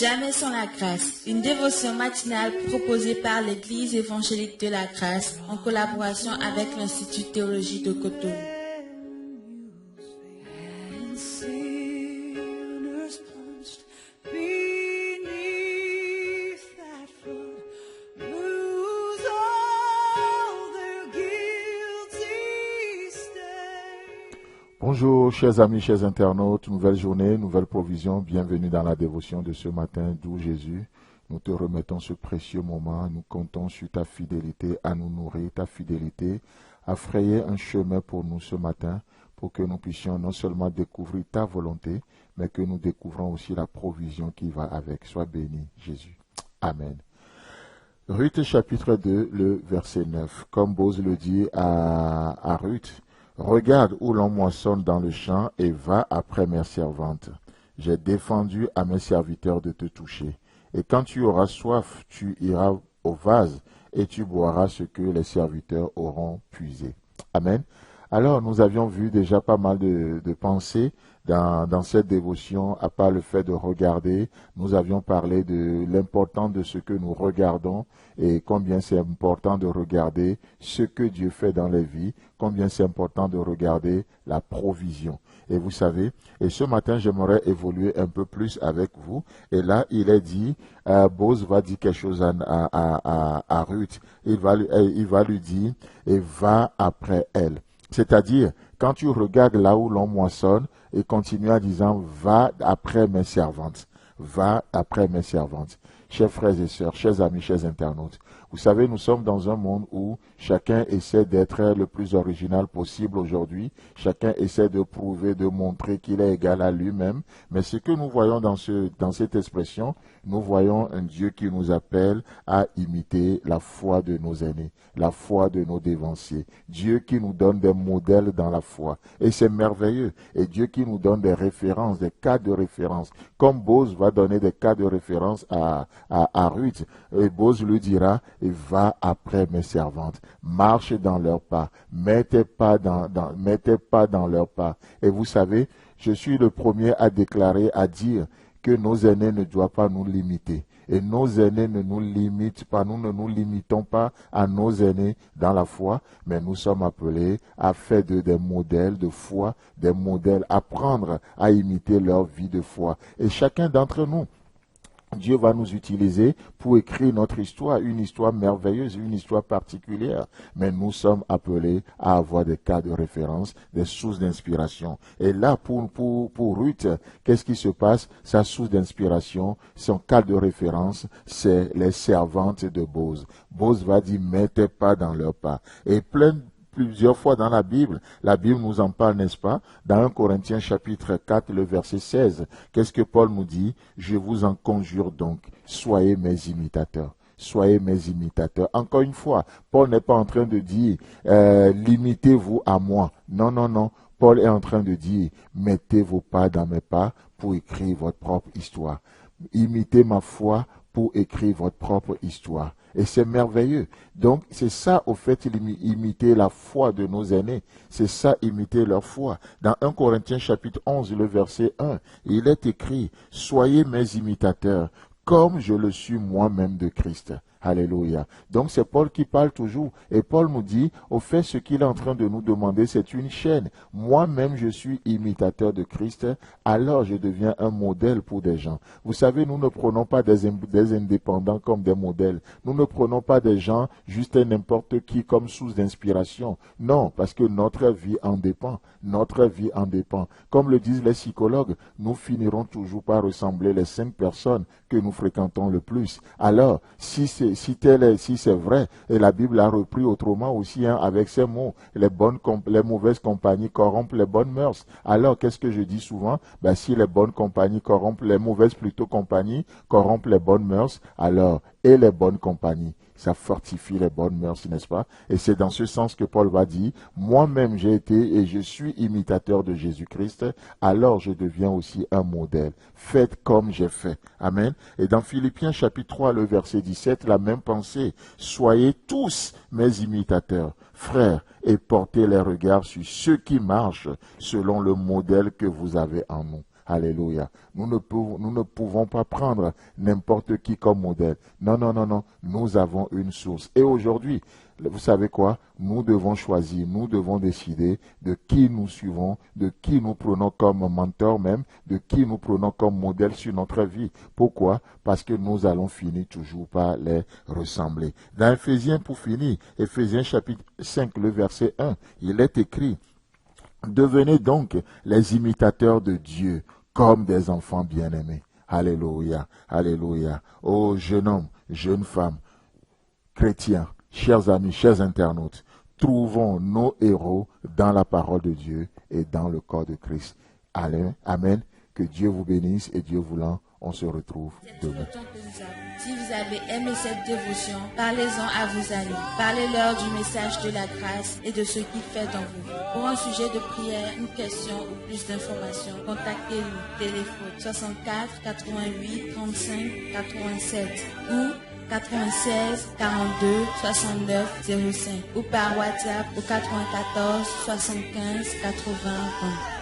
Jamais sans la grâce, une dévotion matinale proposée par l'Église évangélique de la grâce en collaboration avec l'Institut de théologie de Cotonou. Bonjour chers amis, chers internautes, nouvelle journée, nouvelle provision, bienvenue dans la dévotion de ce matin, d'où Jésus. Nous te remettons ce précieux moment, nous comptons sur ta fidélité à nous nourrir, ta fidélité à frayer un chemin pour nous ce matin, pour que nous puissions non seulement découvrir ta volonté, mais que nous découvrons aussi la provision qui va avec. Sois béni Jésus. Amen. Ruth chapitre 2, le verset 9. Comme Boz le dit à Ruth, regarde où l'on moissonne dans le champ et va après mes servantes. J'ai défendu à mes serviteurs de te toucher. Et quand tu auras soif, tu iras au vase et tu boiras ce que les serviteurs auront puisé. Amen. Alors, nous avions vu déjà pas mal de pensées dans cette dévotion, à part le fait de regarder. Nous avions parlé de l'importance de ce que nous regardons et combien c'est important de regarder ce que Dieu fait dans les vies, combien c'est important de regarder la provision. Et vous savez, et ce matin, j'aimerais évoluer un peu plus avec vous. Et là, il est dit, Boz va dire quelque chose à Ruth. Il va lui dire, et va après elle. C'est-à-dire, quand tu regardes là où l'on moissonne, et continue en disant, va après mes servantes. Va après mes servantes. Chers frères et sœurs, chers amis, chers internautes, vous savez, nous sommes dans un monde où chacun essaie d'être le plus original possible aujourd'hui. Chacun essaie de prouver, de montrer qu'il est égal à lui-même. Mais ce que nous voyons dans cette expression, nous voyons un Dieu qui nous appelle à imiter la foi de nos aînés, la foi de nos dévanciers. Dieu qui nous donne des modèles dans la foi. Et c'est merveilleux. Et Dieu qui nous donne des références, des cas de référence. Comme Boz va donner des cas de référence à Ruth. Et Boz lui dira, et va après mes servantes, marche dans leurs pas, mettez pas dans leurs pas. Et vous savez, je suis le premier à déclarer, à dire que nos aînés ne doivent pas nous limiter. Et nos aînés ne nous limitent pas, nous ne nous limitons pas à nos aînés dans la foi, mais nous sommes appelés à faire des modèles de foi, des modèles, apprendre à imiter leur vie de foi. Et chacun d'entre nous, Dieu va nous utiliser pour écrire notre histoire, une histoire merveilleuse, une histoire particulière. Mais nous sommes appelés à avoir des cas de référence, des sources d'inspiration. Et là, pour Ruth, qu'est-ce qui se passe? Sa source d'inspiration, son cas de référence, c'est les servantes de Boz. Boz va dire, mettez pas dans leurs pas. Et plusieurs fois dans la Bible nous en parle, n'est-ce pas? Dans 1 Corinthiens chapitre 4, le verset 16, qu'est-ce que Paul nous dit? Je vous en conjure donc, soyez mes imitateurs. Soyez mes imitateurs. Encore une fois, Paul n'est pas en train de dire, limitez-vous à moi. Non, non, non. Paul est en train de dire, mettez vos pas dans mes pas pour écrire votre propre histoire. Imitez ma foi pour écrire votre propre histoire. Et c'est merveilleux. Donc, c'est ça, au fait, imiter la foi de nos aînés. C'est ça, imiter leur foi. Dans 1 Corinthiens chapitre 11, le verset 1, il est écrit, « Soyez mes imitateurs, comme je le suis moi-même de Christ. » Alléluia. Donc c'est Paul qui parle toujours. Et Paul nous dit, au fait, ce qu'il est en train de nous demander, c'est une chaîne. Moi-même, je suis imitateur de Christ, alors je deviens un modèle pour des gens. Vous savez, nous ne prenons pas des indépendants comme des modèles. Nous ne prenons pas des gens juste n'importe qui comme source d'inspiration. Non, parce que notre vie en dépend. Notre vie en dépend. Comme le disent les psychologues, nous finirons toujours par ressembler les 5 personnes que nous fréquentons le plus. Alors, si c'est vrai, et la Bible a repris autrement aussi, avec ces mots, les mauvaises compagnies corrompent les bonnes mœurs. Alors, qu'est-ce que je dis souvent? Si les bonnes compagnies corrompent, les mauvaises plutôt compagnies corrompent les bonnes mœurs, alors, et les bonnes compagnies, ça fortifie les bonnes mœurs, n'est-ce pas? Et c'est dans ce sens que Paul va dire, moi-même j'ai été et je suis imitateur de Jésus-Christ, alors je deviens aussi un modèle. Faites comme j'ai fait. Amen. Et dans Philippiens chapitre 3, le verset 17, la même pensée, soyez tous mes imitateurs, frères, et portez les regards sur ceux qui marchent selon le modèle que vous avez en nous. Alléluia. Nous ne pouvons pas prendre n'importe qui comme modèle. Non, non, non, non. Nous avons une source. Et aujourd'hui, vous savez quoi? Nous devons choisir, nous devons décider de qui nous suivons, de qui nous prenons comme mentor même, de qui nous prenons comme modèle sur notre vie. Pourquoi? Parce que nous allons finir toujours par les ressembler. Dans Éphésiens, pour finir, Éphésiens chapitre 5, le verset 1, il est écrit: devenez donc les imitateurs de Dieu comme des enfants bien-aimés. Alléluia, alléluia. Ô jeune homme, jeune femme, chrétien, chers amis, chers internautes, trouvons nos héros dans la parole de Dieu et dans le corps de Christ. Amen. Que Dieu vous bénisse et Dieu voulant, on se retrouve demain. Si vous avez aimé cette dévotion, parlez-en à vos amis. Parlez-leur du message de la grâce et de ce qu'il fait dans vous. Pour un sujet de prière, une question ou plus d'informations, contactez-nous. Téléphone 64 88 35 87 ou 96 42 69 05 ou par WhatsApp au 94 75 80 20.